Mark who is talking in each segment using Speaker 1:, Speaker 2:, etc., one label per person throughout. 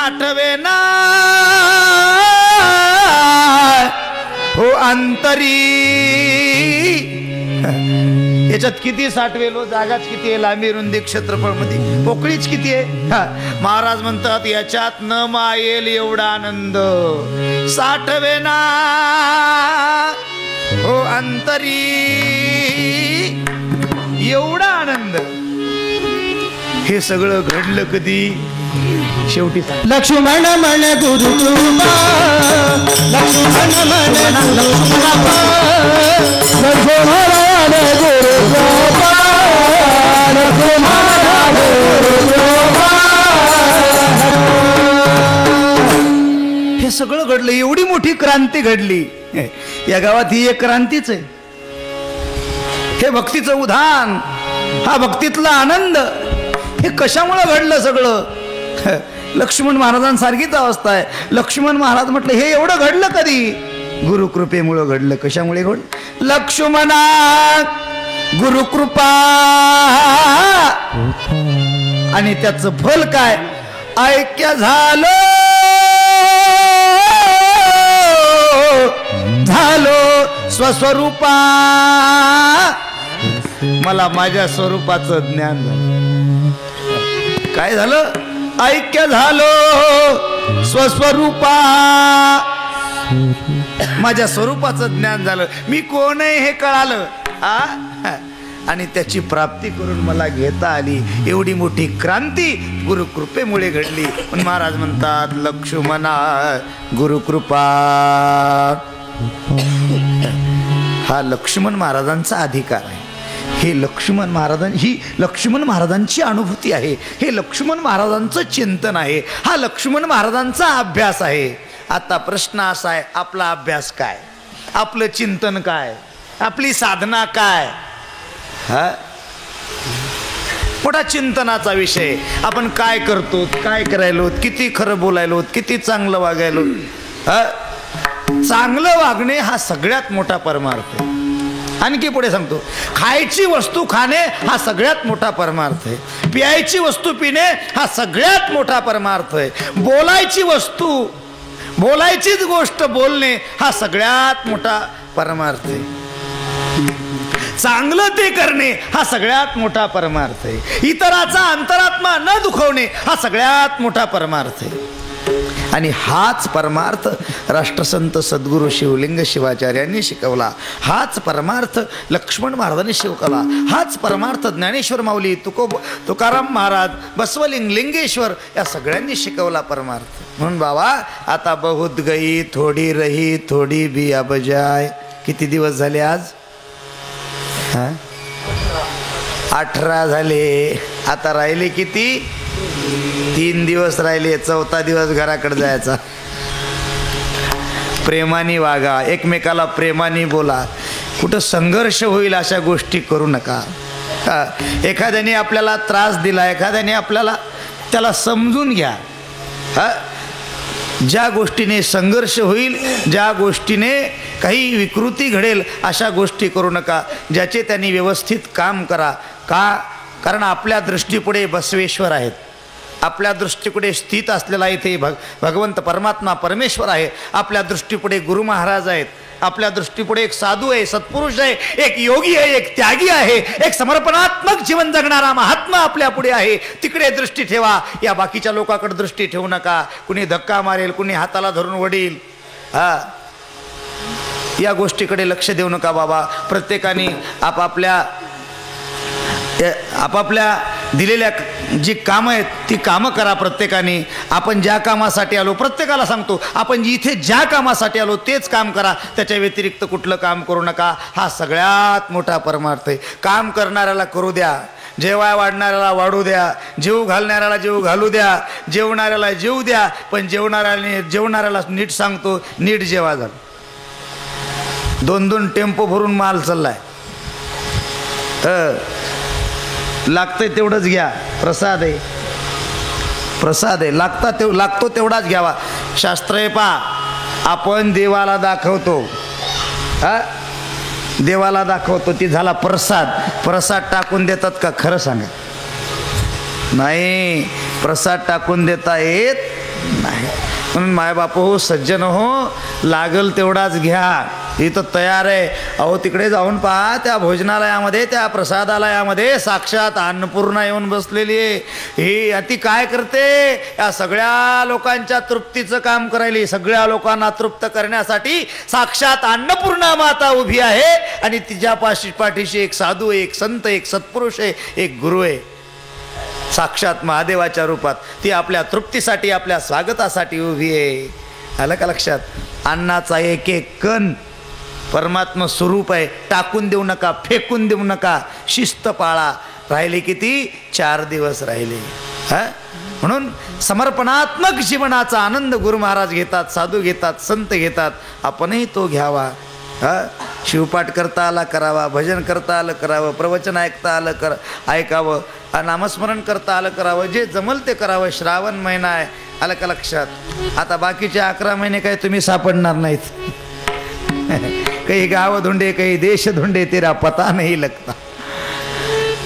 Speaker 1: साठवे ना हो अंतरी. याच्यात किती साठवेलो, जागाच किती आहे, लांबी रुंदी क्षेत्रफळ मध्ये पोकळीच किती आहे. महाराज म्हणतात याच्यात न मायेल एवढा आनंद साठवे ना हो अंतरी. एवढा आनंद. हे सगळं घडलं कधी? शेवटी
Speaker 2: लक्ष्मण मन गुरु कृपा, लक्ष्मण मन
Speaker 1: हे सगळं घडलं. एवढी मोठी क्रांती घडली या गावात. ही एक क्रांतीच आहे. हे भक्तीचं उधाण, हा भक्तीतला आनंद, हे कशामुळे घडलं सगळं? लक्ष्मण महाराजांसारखीच अवस्था आहे. लक्ष्मण महाराज म्हटलं हे एवढं घडलं कधी? गुरुकृपेमुळं घडलं. कशामुळे घडलं? लक्ष्मणा गुरुकृपा. आणि त्याचं फल काय? ऐक्य झालो स्वस्वरूपा. मला माझ्या स्वरूपाचं ज्ञान झालं. काय झालं? ऐक्य झालो स्वस्वरूपा. माझ्या स्वरूपाचं ज्ञान झालं. मी कोण आहे हे कळालं. आणि त्याची प्राप्ती करून मला घेता आली. एवढी मोठी क्रांती गुरुकृपेमुळे घडली. पण महाराज म्हणतात लक्ष्मणा गुरुकृपा. हा लक्ष्मण महाराजांचा अधिकार आहे. हे लक्ष्मण ही लक्ष्मण महाराजांची अनुभूती आहे. हे लक्ष्मण महाराजांचं चिंतन आहे. हा लक्ष्मण महाराजांचा अभ्यास आहे. आता प्रश्न असा आहे, आपला अभ्यास काय? आपलं चिंतन काय? आपली साधना काय? मोठा चिंतनाचा विषय. आपण काय करतो, काय करायलो, किती खरं बोलायलो, किती चांगलं वागायलो. चांगलं वागणे हा सगळ्यात मोठा परमार्थ आहे. आणखी पुढे सांगतो, खायची वस्तू खाणे हा सगळ्यात मोठा परमार्थ आहे. प्यायची वस्तू पिणे हा सगळ्यात मोठा परमार्थ आहे. बोलायचीच गोष्ट बोलणे हा सगळ्यात मोठा परमार्थ आहे. चांगलं ते करणे हा सगळ्यात मोठा परमार्थ आहे. इतराचा अंतरात्मा न दुखवणे हा सगळ्यात मोठा परमार्थ आहे. आणि हाच परमार्थ राष्ट्रसंत सद्गुरू शिवलिंग शिवाचार्यांनी शिकवला. हाच परमार्थ लक्ष्मण महाराजांनी शिकवला. हाच परमार्थ ज्ञानेश्वर माऊली, तुकाराम महाराज, बसवलिंग, लिंगेश्वर या सगळ्यांनी शिकवला परमार्थ. म्हणून बाबा आता बहुत गई थोडी रही थोडी भी अब जाय. किती दिवस झाले आज? 18 झाले. आता राहिले किती? 3 दिवस राहिले. 4था दिवस घराकडे जायचा. प्रेमाने वागा, एकमेकाला प्रेमाने बोला. कुठं संघर्ष होईल अशा गोष्टी करू नका. एखाद्याने आपल्याला त्रास दिला, एखाद्याने आपल्याला, त्याला समजून घ्या. ज्या गोष्टीने संघर्ष होईल, ज्या गोष्टीने काही विकृती घडेल अशा गोष्टी करू नका. ज्याचे त्यांनी व्यवस्थित काम करा. का? कारण आपल्या दृष्टीपुढे बसवेश्वर आहेत. आपल्या दृष्टीपुढे स्थित असलेला इथे भगवंत परमात्मा परमेश्वर आहे. आपल्या दृष्टीपुढे गुरु महाराज आहेत. आपल्या दृष्टीपुढे एक साधू आहे, सत्पुरुष आहे, एक योगी आहे, एक त्यागी आहे, एक समर्पणात्मक जीवन जगणारा महात्मा आपल्या पुढे आहे. तिकडे दृष्टी ठेवा. या बाकीच्या लोकांकडे दृष्टी ठेवू नका. कुणी धक्का मारेल, कुणी हाताला धरून वडील, या गोष्टीकडे लक्ष देऊ नका बाबा. प्रत्येकाने आपापल्या दिलेल्या जी कामं आहेत ती कामं करा. प्रत्येकाने आपण ज्या कामासाठी आलो, प्रत्येकाला सांगतो, आपण इथे ज्या कामासाठी आलो तेच काम करा. त्याच्या व्यतिरिक्त कुठलं काम करू नका. हा सगळ्यात मोठा परमार्थ आहे. काम करणाऱ्याला करू द्या, जेवाय वाढणाऱ्याला वाढू द्या, जेव घालणाऱ्याला जेव घालू द्या, जेवणाऱ्याला जेवू द्या. पण जेवणाऱ्याला नीट सांगतो, नीट जेवा. झालं 2-2 टेम्पो भरून माल चाललाय. लागतंय तेवढंच घ्या. प्रसाद आहे, प्रसाद आहे. लागतो तेवढाच घ्यावा. शास्त्र आहे पा. आपण देवाला दाखवतो, देवाला दाखवतो, ती झाला प्रसाद. प्रसाद टाकून देतात का? खरं सांगा. नाही, प्रसाद टाकून देता येत नाही. म्हणून मायबाप हो, सज्जन हो, लागल तेवढाच घ्या. इथं तयार आहे. अहो तिकडे जाऊन पहा, त्या भोजनालयामध्ये, त्या प्रसादालयामध्ये साक्षात अन्नपूर्णा येऊन बसलेली आहे. ही ती काय करते? या सगळ्या लोकांच्या तृप्तीचं काम करायली. सगळ्या लोकांना तृप्त करण्यासाठी साक्षात अन्नपूर्णा माता उभी आहे. आणि तिच्या पाठीशी एक साधू, एक संत, एक सत्पुरुष आहे, एक गुरु आहे. साक्षात महादेवाच्या रूपात ती आपल्या तृप्तीसाठी, आपल्या स्वागतासाठी उभी आहे. आलं का लक्षात? अन्नाचा एक एक कण परमात्मा स्वरूप आहे. टाकून देऊ नका, फेकून देऊ नका, शिस्त पाळा. राहिले किती? 4 दिवस राहिले. म्हणून समर्पणात्मक जीवनाचा आनंद गुरु महाराज घेतात, साधू घेतात, संत घेतात. आपणही तो घ्यावा. शिवपाठ करता आला करावा, भजन करता आलं करावं, प्रवचन ऐकता आलं ऐकावं, नामस्मरण करता आलं करावं, जे जमल ते करावं. श्रावण महिना आहे. आलं का लक्षात? आता बाकीचे 11 महिने काही तुम्ही सापडणार नाहीत. काही गाव धुंडे, काही देश धुंडे, तेरा पता नाही लगता.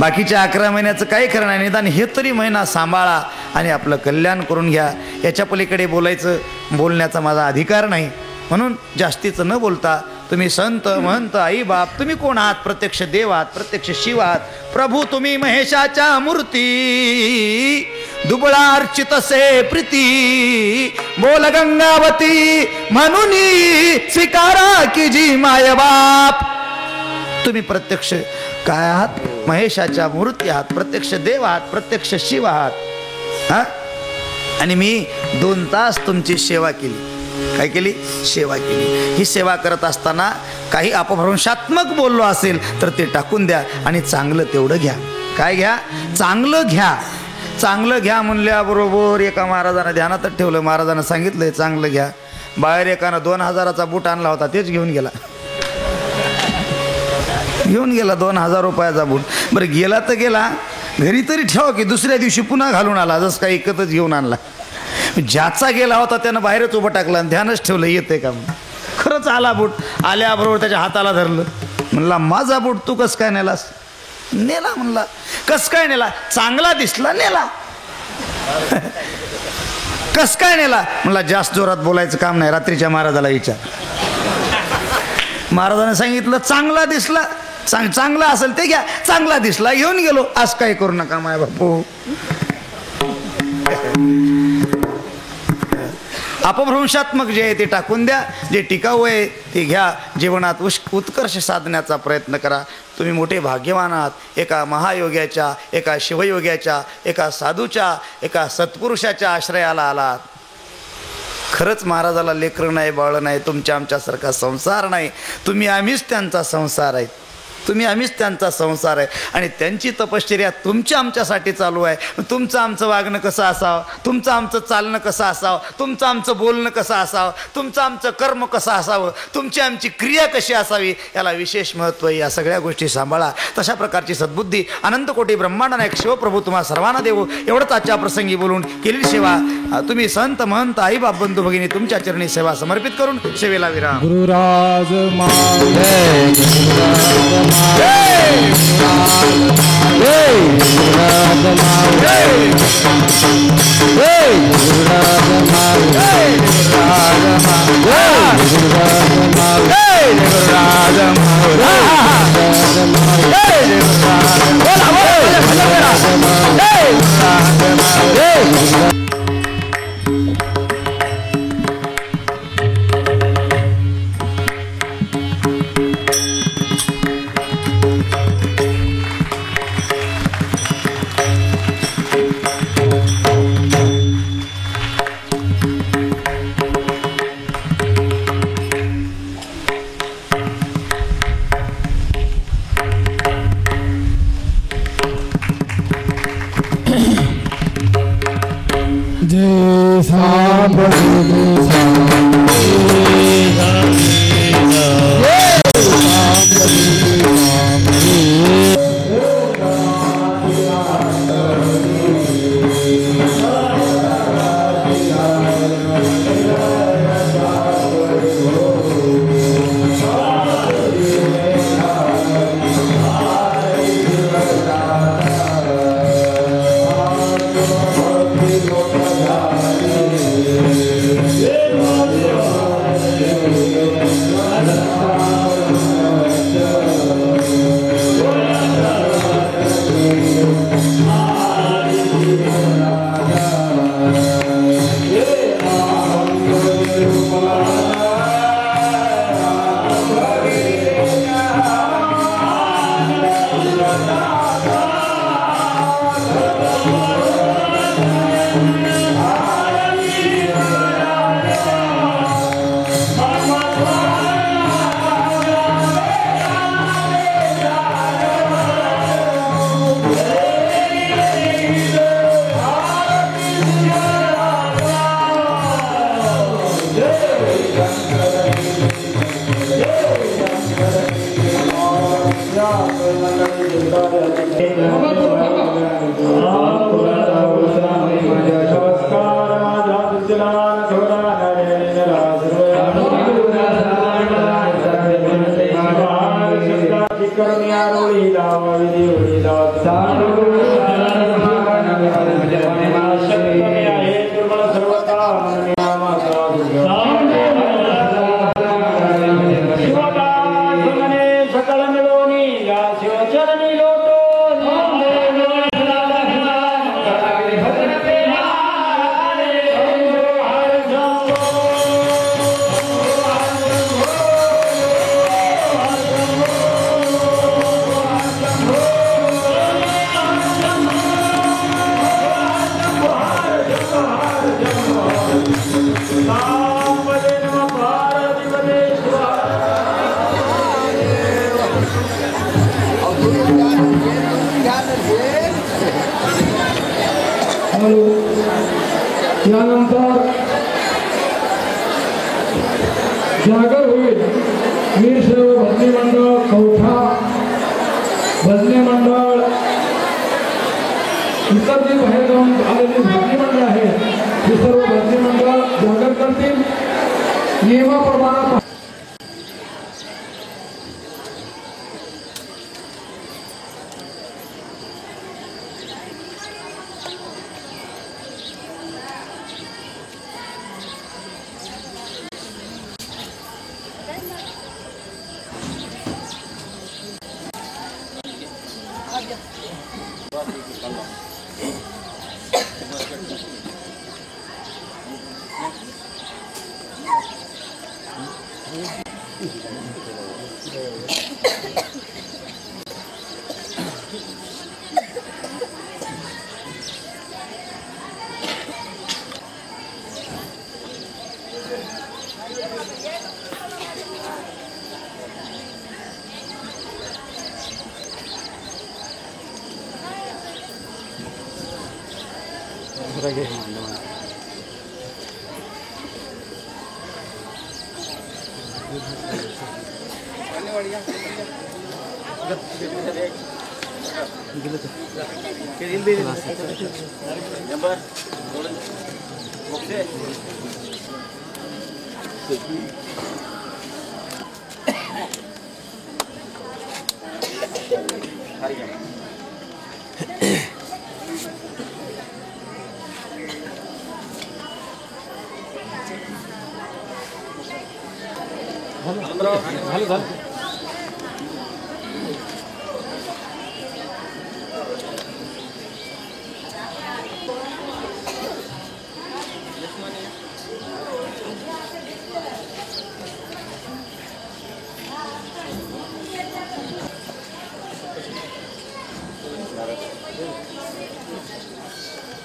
Speaker 1: बाकीच्या 11 महिन्याचं काही खरं नाही. निदान हे तरी महिना सांभाळा आणि आपलं कल्याण करून घ्या. याच्या पलीकडे बोलण्याचा माझा अधिकार नाही. म्हणून जास्तीचं न बोलता तुम्ही संत, महंत, आई बाप, तुम्ही कोण आहात? प्रत्यक्ष देव आहात, प्रत्यक्ष शिव आहात. प्रभू तुम्ही महेशाच्या मूर्ती, दुबळा अर्चित से प्रीती, बोल गंगावती म्हणून स्वीकारा की जी माय बाप. तुम्ही प्रत्यक्ष काय आहात? महेशाच्या मूर्ती आहात, प्रत्यक्ष देव आहात, प्रत्यक्ष शिव आहात. आणि मी 2 तास तुमची सेवा केली. काय केली? सेवा केली. ही सेवा करत असताना काही अपभ्रंशात्मक बोललो असेल तर ते टाकून द्या आणि चांगलं तेवढं घ्या. काय घ्या? चांगलं घ्या. चांगलं घ्या म्हणल्याबरोबर एका महाराजानं ध्यानातच ठेवलं. महाराजानं सांगितलंय चांगलं घ्या. बाहेर एकानं 2000चा बूट आणला होता, तेच घेऊन गेला. 2000 रुपयाचा बूट. बरं गेला तर गेला, घरी तरी ठेवा की दुसऱ्या दिवशी पुन्हा घालून आला, जसं काही एकतच घेऊन आणला. ज्याचा गेला होता त्यानं बाहेरच उभं टाकलं आणि ध्यानच ठेवलं येते का. खरंच आला बूट. आल्याबरोबर त्याच्या हाताला धरलं. म्हणला माझा बूट तू कस काय नेलास? नेला म्हणला. कस काय नेला? चांगला दिसला नेला. कस काय नेला? म्हणला जास्त जोरात बोलायचं काम नाही, रात्रीच्या महाराजाला विचार. महाराजाने सांगितलं चांगला दिसला, चांगला असेल ते घ्या. चांगला दिसला घेऊन गेलो. आज काय करू नका माय बापू. अपभ्रंशात्मक जे आहे ते टाकून द्या. जे टिकाऊ आहे ते घ्या. जीवनात उत्कर्ष साधण्याचा प्रयत्न करा. तुम्ही मोठे भाग्यवान आहात. एका महायोग्याच्या, एका शिवयोग्याच्या, एका साधूच्या, एका सत्पुरुषाच्या आश्रयाला आलात. खरंच महाराजाला लेकरं नाही, बाळ नाही, तुमच्या आमच्यासारखा संसार नाही. तुम्ही आम्हीच त्यांचा संसार आहे. तुम्ही आम्हीच त्यांचा संसार आहे. आणि त्यांची तपश्चर्या तुमच्या आमच्यासाठी चालू आहे. तुमचं आमचं वागणं कसं असावं, तुमचं आमचं चालणं कसं असावं, तुमचं आमचं बोलणं कसं असावं, तुमचं आमचं कर्म कसं असावं, तुमची आमची क्रिया कशी असावी, याला विशेष महत्त्व आहे. या सगळ्या गोष्टी सांभाळा. तशा प्रकारची सद्बुद्धी अनंतकोटी ब्रह्मांड नायक शिवप्रभू तुम्हा सर्वांना देवो. एवढंच आजच्या प्रसंगी बोलून केलेली सेवा तुम्ही संत, महंत, आई बाप, बंधू भगिनी तुमच्या चरणी सेवा समर्पित करून सेवेला विराम.
Speaker 2: गुरुराज
Speaker 3: यानंतर जागर होईल वीर सर्व भजनी मंडळ कवठा भजनी मंडळ इतर जी बाहेर जाऊन आलेली भजनी मंडळ आहे ही सर्व भजनी मंडळ जागर करतील नियमाप्रमाणे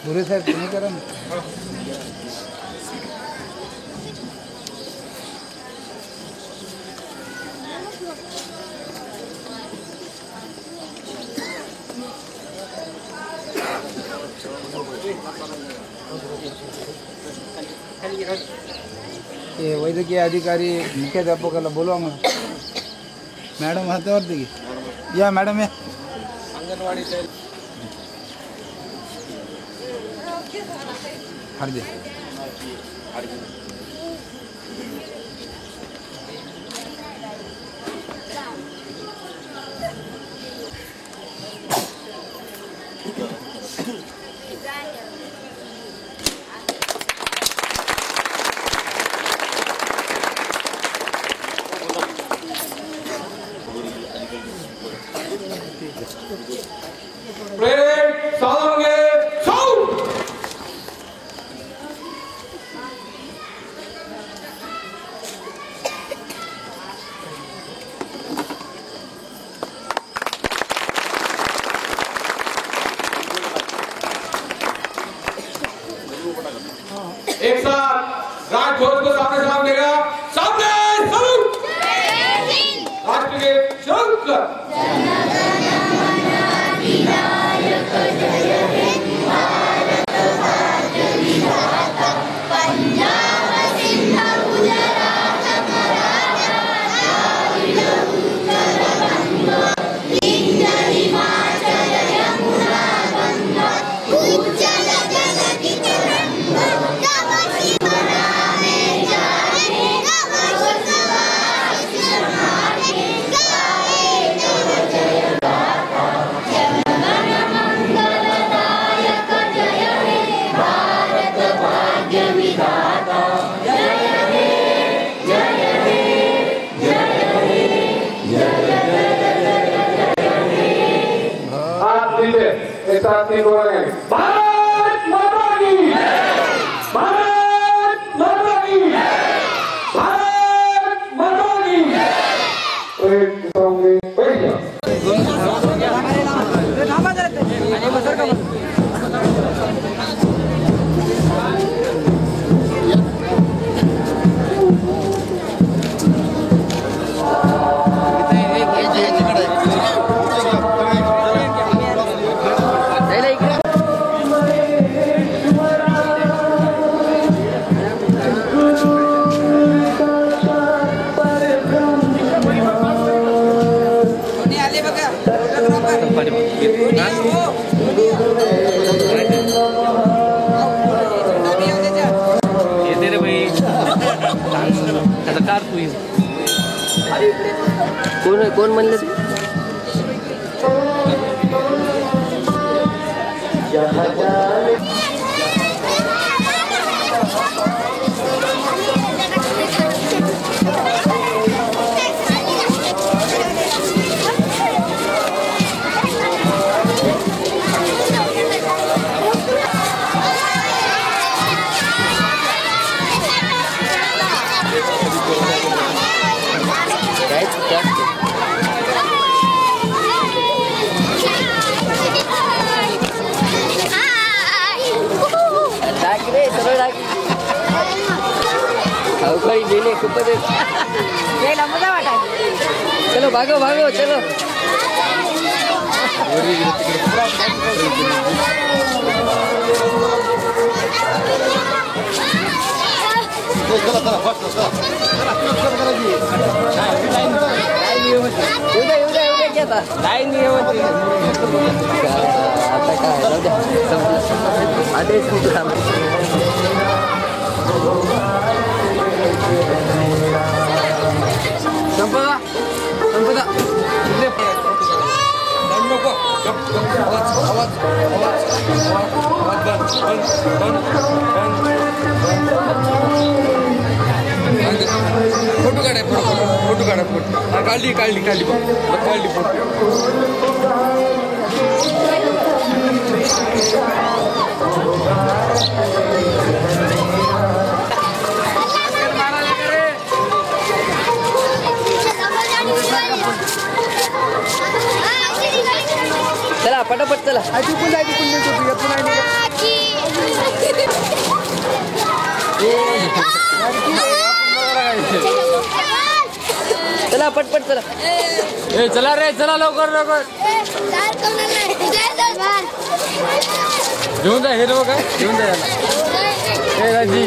Speaker 2: पुरे साहेब तुम्ही करा ना. हे वैद्यकीय अधिकारी मुख्याध्यापकाला बोलवा मग. मॅडम हातावरती घे. या मॅडम या. अंगणवाडी हरदे
Speaker 3: एक साथ राजध्वज को सामने सामने सामने सलूट राष्ट्र के शुरू कर
Speaker 4: Jala jala kita
Speaker 3: आज तिथे येतात ती बोलणे भारत माता की भारत माता की भारत माता की एक सॉन्ग पहिला
Speaker 4: कोण म्हणलं ते अवकाळी गेले खूपच मजा वाटा चलो भागो भागो चलो उद्या उद्या उद्या घेता काय नियम आता काय जाऊ द्या आदेश खूप थांब संपदा संपदा नको फोटो काढाय फोटो काढा फोटो काढली काढली काढली काढली चला पटापट चला चला पटपट चला ए चला रे चला लवकर लवकर घेऊन जा हे लोक घेऊन जा ए राजी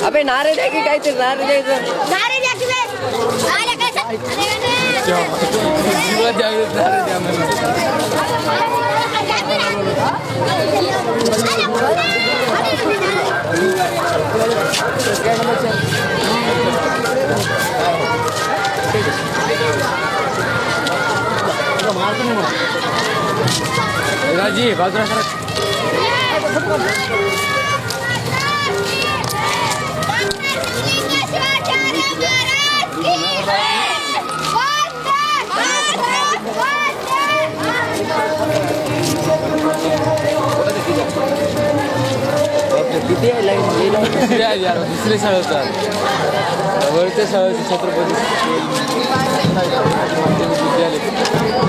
Speaker 4: अबे नारे द्या की काहीतरी नारे द्यायचं नारे द्या राजी बाजूला किती आहे लाईन यार दुसरे शाळा होतात वरच्या शाळेचे छत्रपती विद्यालय